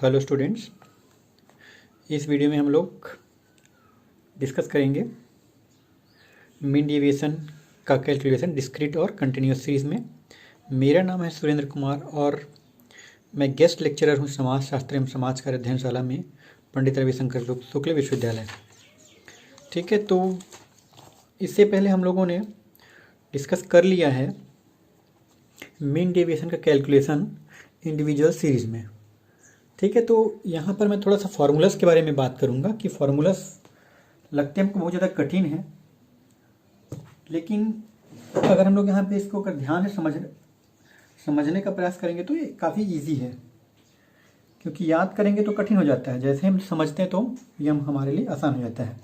Hello students, इस video में हम लोग डिस्कस करेंगे मीन डेविएशन का कैलकुलेशन डिस्क्रीट और कंटिन्यूस सीरीज़ में। मेरा नाम है सुरेंद्र कुमार और मैं गेस्ट लेक्चरर हूँ समाज शास्त्र एवं समाज कार्य अध्ययनशाला में पंडित रविशंकर शुक्ल विश्वविद्यालय। ठीक है, तो इससे पहले हम लोगों ने डिस्कस कर लिया है मीन डेविएशन का कैलकुलेशन इंडिविजुअल सीरीज़ में। ठीक है, तो यहाँ पर मैं थोड़ा सा फार्मूलास के बारे में बात करूँगा कि फार्मूलास लगते हैं हमको बहुत ज़्यादा कठिन है, लेकिन अगर हम लोग यहाँ पे इसको अगर ध्यान से समझने का प्रयास करेंगे तो ये काफ़ी इजी है, क्योंकि याद करेंगे तो कठिन हो जाता है, जैसे हम समझते हैं तो ये हमारे लिए आसान हो जाता है।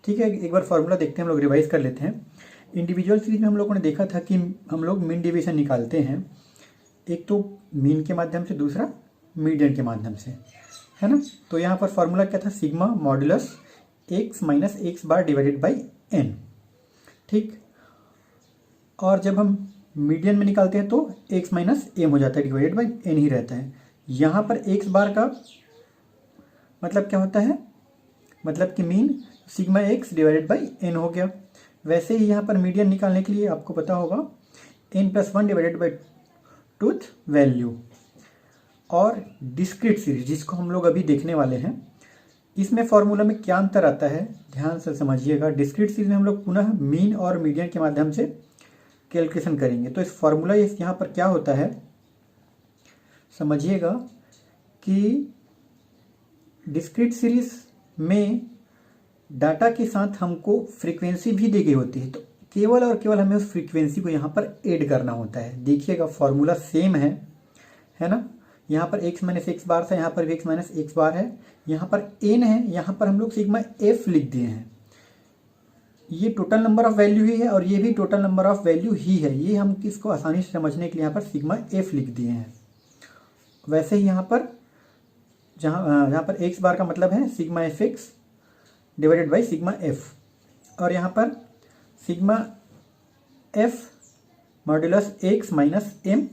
ठीक है, एक बार फार्मूला देखते हैं, हम लोग रिवाइज कर लेते हैं। इंडिविजुअल सीरीज में हम लोगों ने देखा था कि हम लोग मीन डेविएशन निकालते हैं, एक तो मीन के माध्यम से, दूसरा मीडियन के माध्यम से, है ना। तो यहाँ पर फॉर्मूला क्या था, sigma modulus x minus x bar divided by N. ठीक, और जब हम मीडियन में निकालते हैं तो एक्स माइनस एम हो जाता है, डिवाइडेड बाई एन ही रहता है। यहाँ पर एक्स बार का मतलब क्या होता है, मतलब कि mean sigma X divided by N हो गया। वैसे ही यहाँ पर मीडियन निकालने के लिए आपको पता होगा N plus one divided by two th value. और डिस्क्रीट सीरीज जिसको हम लोग अभी देखने वाले हैं, इसमें फॉर्मूला में क्या अंतर आता है ध्यान से समझिएगा। डिस्क्रीट सीरीज में हम लोग पुनः मीन और मीडियन के माध्यम से कैलकुलेशन करेंगे। तो इस फॉर्मूला यहाँ पर क्या होता है समझिएगा कि डिस्क्रीट सीरीज में डाटा के साथ हमको फ्रीक्वेंसी भी दी गई होती है, तो केवल और केवल हमें उस फ्रीक्वेंसी को यहाँ पर ऐड करना होता है। देखिएगा फॉर्मूला सेम है ना। यहाँ पर x माइनस एक्स बार था, यहाँ पर भी x माइनस एक्स बार है, यहाँ पर n है, यहाँ पर हम लोग सिग्मा f लिख दिए हैं। ये टोटल नंबर ऑफ वैल्यू ही है और ये भी टोटल नंबर ऑफ वैल्यू ही है। ये हम इसको आसानी से समझने के लिए यहाँ पर सिग्मा f लिख दिए हैं। वैसे ही यहाँ पर जहाँ पर x बार का मतलब है sigma F X divided by sigma f, और यहाँ पर sigma f modulus x minus m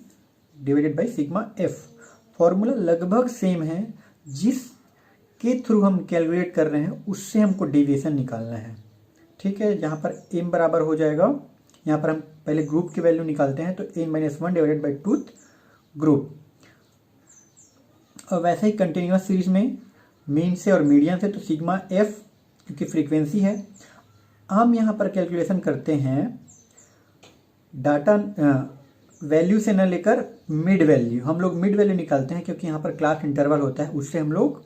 divided by sigma f। Formula लगभग सेम है, जिसके थ्रू हम कैलकुलेट कर रहे हैं उससे हमको डेविएशन निकालना है। ठीक है, यहाँ पर m बराबर हो जाएगा, यहाँ पर हम पहले ग्रुप की वैल्यू निकालते हैं तो n minus one divided by tooth group. और वैसे ही कंटिन्यूस सीरीज में मीन से और मीडियन से तो सिग्मा f क्योंकि फ्रीक्वेंसी है। हम यहाँ पर कैलकुलेशन करते हैं डाटा वैल्यू से न लेकर मिड वैल्यू, हम लोग मिड वैल्यू निकालते हैं क्योंकि यहाँ पर क्लास इंटरवल होता है, उससे हम लोग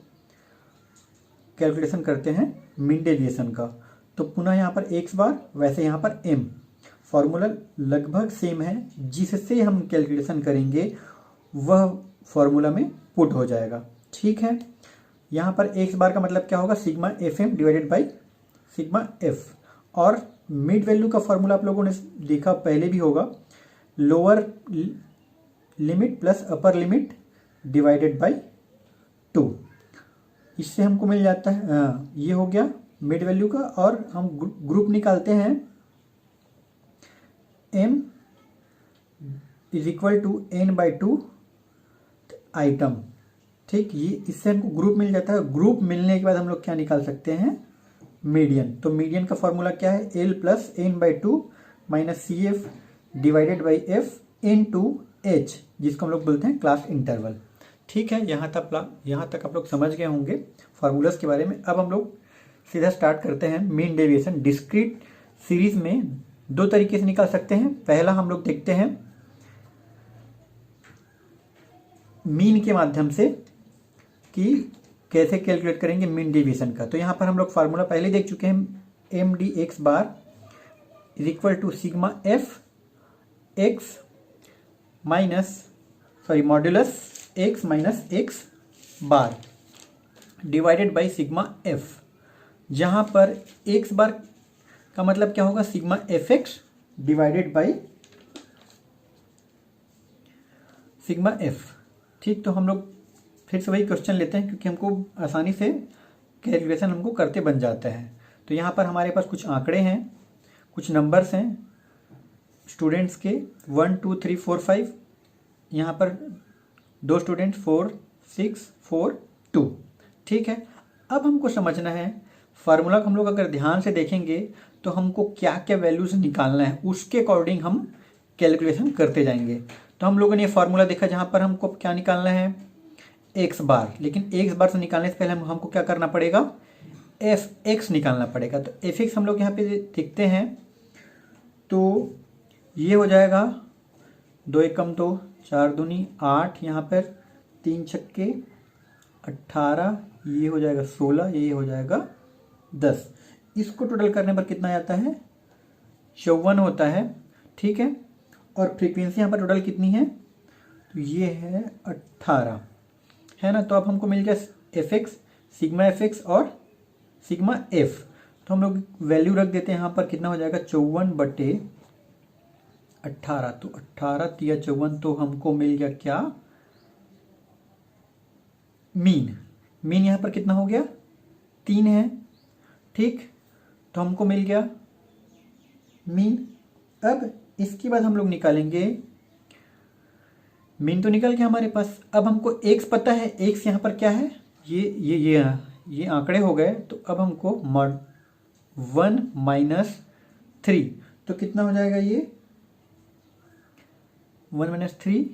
कैलकुलेशन करते हैं मीन डेविएशन का। तो पुनः यहाँ पर एक्स बार, वैसे यहाँ पर m। फॉर्मूला लगभग सेम है, जिससे हम कैलकुलेशन करेंगे वह फॉर्मूला में पुट हो जाएगा। ठीक है, यहाँ पर एक्स बार का मतलब क्या होगा, sigma F M divided by sigma F. और मिड वैल्यू का फॉर्मूला आप लोगों ने देखा पहले भी होगा, lower limit plus upper limit divided by 2। इससे हमको मिल जाता है, ये हो गया मिड वैल्यू का। और हम ग्रुप निकालते हैं m is equal to n by 2 item. ठीक, ये इससे हमको ग्रुप मिल जाता है। ग्रुप मिलने के बाद हम लोग क्या निकाल सकते हैं, मीडियन। तो मीडियन का फॉर्मूला क्या है, l plus N by 2 minus C F divided by F into H, जिसको हम लोग बोलते हैं क्लास इंटरवल। ठीक है, यहाँ तक आप लोग समझ गए होंगे फार्मूलास के बारे में। अब हम लोग सीधा स्टार्ट करते हैं मीन डेविएशन। डिस्क्रीट सीरीज में दो तरीके से निकाल सकते हैं। पहला हम लोग देखते हैं मीन के माध्यम से कि कैसे कैलकुलेट करेंगे मीन डेविएशन का। तो यहाँ पर हम लोग फार्मूला पहले देख चुके हैं, M D X bar is equal to sigma F X modulus X minus x bar divided by sigma F, जहाँ पर एक्स बार का मतलब क्या होगा, sigma F X divided by sigma F. ठीक, तो हम लोग फिर से वही क्वेश्चन लेते हैं क्योंकि हमको आसानी से कैलकुलेशन हमको करते बन जाता है। तो यहाँ पर हमारे पास कुछ आंकड़े हैं, कुछ नंबर्स हैं स्टूडेंट्स के 1 2 3 4 5। यहाँ पर दो स्टूडेंट 4 6 4 2। ठीक है, अब हमको समझना है फार्मूला को हम लोग अगर ध्यान से देखेंगे तो हमको क्या क्या वैल्यूज निकालना है, उसके अकॉर्डिंग हम कैलकुलेशन करते जाएंगे। तो हम लोगों ने ये फार्मूला देखा जहाँ पर हमको क्या निकालना है, एक्स बार, लेकिन एक्स बार से निकालने से पहले हमको क्या करना पड़ेगा, एफ एक्स निकालना पड़ेगा। तो एफ एक्स हम लोग यहाँ पे देखते हैं, तो ये हो जाएगा 2 एकम 2, 4 दूनी 8, यहाँ पर 3 छक्के 18, ये हो जाएगा 16, ये हो जाएगा 10। इसको टोटल करने पर कितना आता है, 54 होता है। ठीक है, और फ्रीक्वेंसी यहाँ पर टोटल कितनी है, तो ये है 18, है ना। तो अब हमको मिल गया F x, sigma F x और सिग्मा एफ। तो हम लोग वैल्यू रख देते हैं यहाँ पर, कितना हो जाएगा 54/18। तो 18 तिया 54, तो हमको मिल गया क्या, मीन यहाँ पर कितना हो गया, 3 है। ठीक, तो हमको मिल गया मीन। अब इसके बाद हम लोग निकालेंगे, मीन तो निकल गया हमारे पास। अब हमको एक्स पता है, एक्स यहाँ पर क्या है, ये आंकड़े हो गए। तो अब हमको 1 - 3, तो कितना हो जाएगा, ये 1 - 3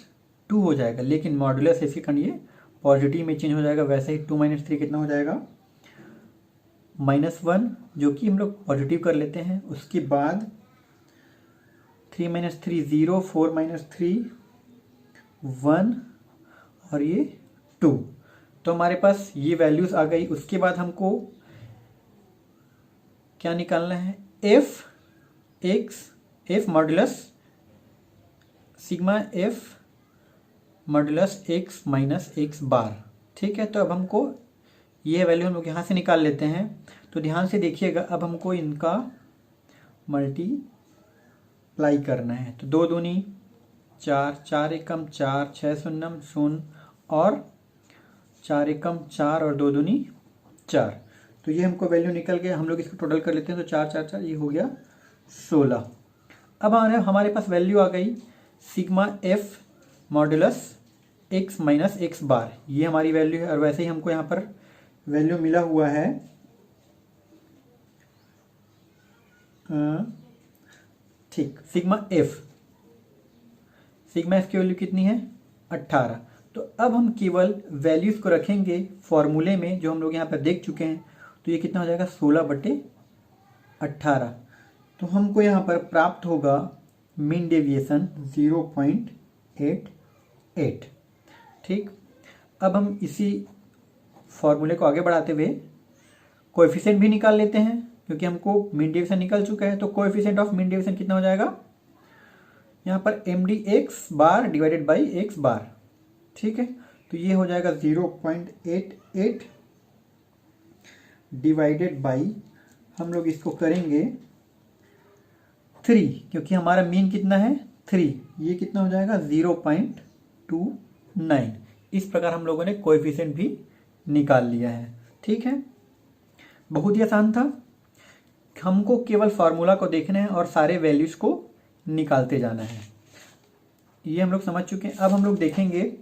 - 2 हो जाएगा। लेकिन मॉडुलस इसके कारण ये पॉजिटिव में चेंज हो जाएगा। वैसे ही 2 - 3 कितना हो जाएगा, -1, जो कि हम लोग पॉजिटिव कर लेते हैं। उसके बाद 3 - 3 0, 4 - 3 1 और ये 2। तो हमारे पास ये वैल्यूज आ गई। उसके बाद हमको क्या निकालना है, f x, f modulus sigma F modulus x minus x bar. ठीक है, तो अब हमको ये वैल्यू हम लोग यहाँ से निकाल लेते हैं। तो ध्यान से देखिएगा, अब हमको इनका मल्टीप्लाई करना है। तो 2 दूनी 4, 4 एकम 4, 6 शून्यम 0 और 4 एकम 4 और 2 दूनी 4। तो ये हमको वैल्यू निकल गया। हम लोग इसको टोटल कर लेते हैं। तो 4 4 4 ये हो गया 16। अब हमारे पास वैल्यू आ गई sigma F modulus x minus x bar, ये हमारी वैल्यू है। और वैसे ही हमको यहाँ पर वैल्यू मिला हुआ है ठीक, सिग्मा एफ की वैल्यू कितनी है, 18। तो अब हम केवल वैल्यूज को रखेंगे फॉर्मूले में जो हम लोग यहाँ पर देख चुके हैं। तो ये कितना हो जाएगा, 16/18। तो हमको यहाँ पर प्राप्त होगा मीन डेविएशन 0.88। ठीक, अब हम इसी फॉर्मूले को आगे बढ़ाते हुए कोएफिशिएंट भी निकाल लेते हैं, क्योंकि हमको मीन डेविएशन निकल चुका है। तो कोएफिशिएंट ऑफ मीन डेविएशन कितना हो जाएगा, यहाँ पर md x bar divided by x bar. ठीक है, तो ये हो जाएगा 0.88 डिवाइडेड बाई, हम लोग इसको करेंगे 3, क्योंकि हमारा मीन कितना है 3, ये कितना हो जाएगा 0.29। इस प्रकार हम लोगों ने कोएफिशिएंट भी निकाल लिया है। ठीक है, बहुत ही आसान था। हमको केवल फार्मूला को देखना है और सारे वैल्यूज को निकालते जाना है। ये हम लोग समझ चुके हैं। अब हम लोग देखेंगे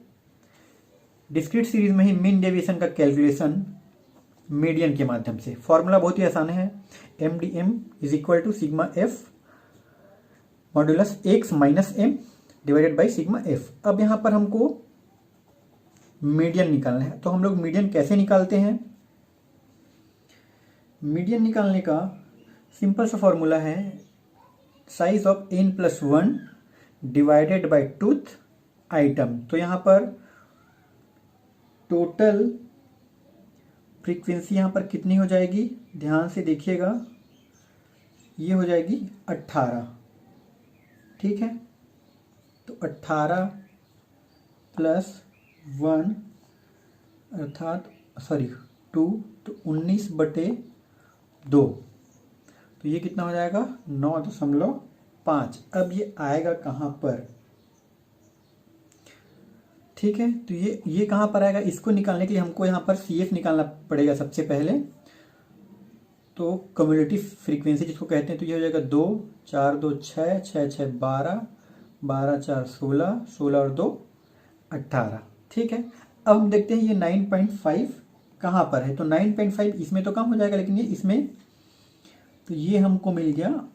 डिस्क्रीट सीरीज में ही मीन डेविएशन का कैलकुलेशन मीडियन के माध्यम से। फॉर्मूला बहुत ही आसान है, MDM = sigma F modulus x minus M divided by sigma F. अब यहाँ पर हमको मीडियन निकालना है। तो हम लोग मीडियन कैसे निकालते हैं, मीडियन निकालने का सिंपल सा फॉर्मूला है size of n+1 divided by tooth item. तो यहाँ पर टोटल फ्रीक्वेंसी यहाँ पर कितनी हो जाएगी, ध्यान से देखिएगा, ये हो जाएगी 18। ठीक है, तो 18 + 1 अर्थात 2, तो 19/2। तो ये कितना हो जाएगा 9.5। अब ये आएगा कहाँ पर, ठीक है, तो ये कहाँ पर आएगा, इसको निकालने के लिए हमको यहाँ पर CF निकालना पड़ेगा सबसे पहले। तो कम्युलेटिव फ्रीक्वेंसी जिसको कहते हैं, तो ये हो जाएगा 2, 4 2 6, 6 6 12, 12 4 16, 16 और 2 18। ठीक है, अब हम देखते हैं ये 9.5 कहाँ पर है, तो 9.5 इसमें तो कम हो जाएगा, लेकिन ये इसमें, तो ये हमको मिल गया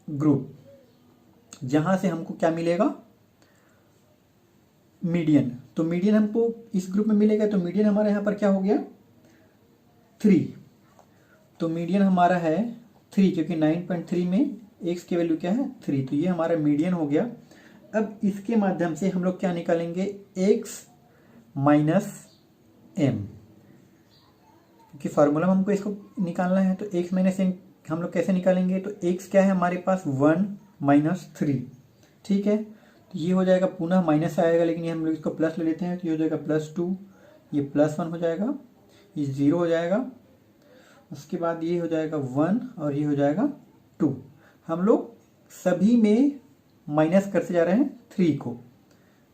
ग्रुप, जहाँ से हमको क्या मिलेगा, मीडियन। तो मीडियन हमको इस ग्रुप में मिलेगा, तो मीडियन हमारा यहाँ पर क्या हो गया 3। तो मीडियन हमारा है 3, क्योंकि 9.3 में x की वैल्यू क्या है 3, तो ये हमारा मीडियन हो गया। अब इसके माध्यम से हम लोग क्या निकालेंगे, x माइनस m, क्योंकि फार्मूला में हमको इसको निकालना है। तो x माइनस m हम लोग कैसे निकालेंगे, तो x क्या है हमारे पास 1 माइनस 3, ठीक है। तो ये हो जाएगा, पुनः माइनस आएगा, लेकिन ये हम लोग इसको प्लस ले लेते हैं, तो ये हो जाएगा +2, ये +1 हो जाएगा, ये 0 हो जाएगा, उसके बाद ये हो जाएगा 1 और ये हो जाएगा 2। हम लोग सभी में माइनस करते जा रहे हैं 3 को,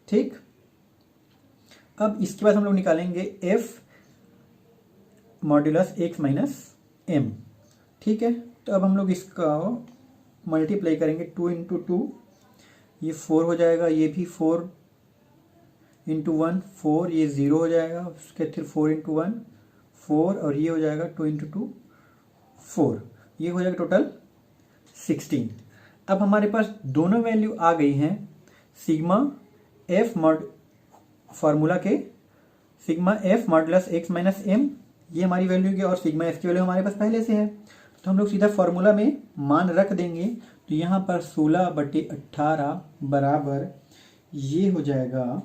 ठीक। अब इसके बाद हम लोग निकालेंगे f modulus x minus m, ठीक है। तो अब हम लोग इसका मल्टीप्लाई करेंगे, 2 × 2, ये 4 हो जाएगा, ये भी 4 × 1 4, ये 0 हो जाएगा, उसके फिर 4 × 1 4, और ये हो जाएगा 2 × 2 4, ये हो जाएगा टोटल 16। अब हमारे पास दोनों वैल्यू आ गई हैं सिग्मा f मॉड फार्मूला के, sigma f modulus x minus m, ये हमारी वैल्यू की, और सिग्मा f की वैल्यू हमारे पास पहले से है, तो हम लोग सीधा फार्मूला में मान रख देंगे। तो यहाँ पर 16/18 बराबर ये हो जाएगा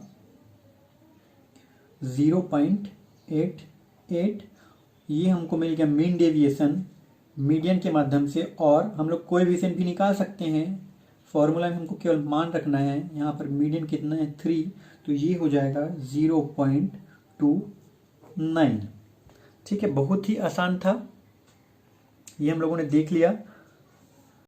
0.88, ये हमको मिल गया मीन डेविएशन मीडियन के माध्यम से। और हम लोग कोएफिशिएंट भी निकाल सकते हैं, फॉर्मूला में हमको केवल मान रखना है। यहाँ पर मीडियन कितना है 3, तो ये हो जाएगा 0.29, ठीक है। बहुत ही आसान था, ये हम लोगों ने देख लिया।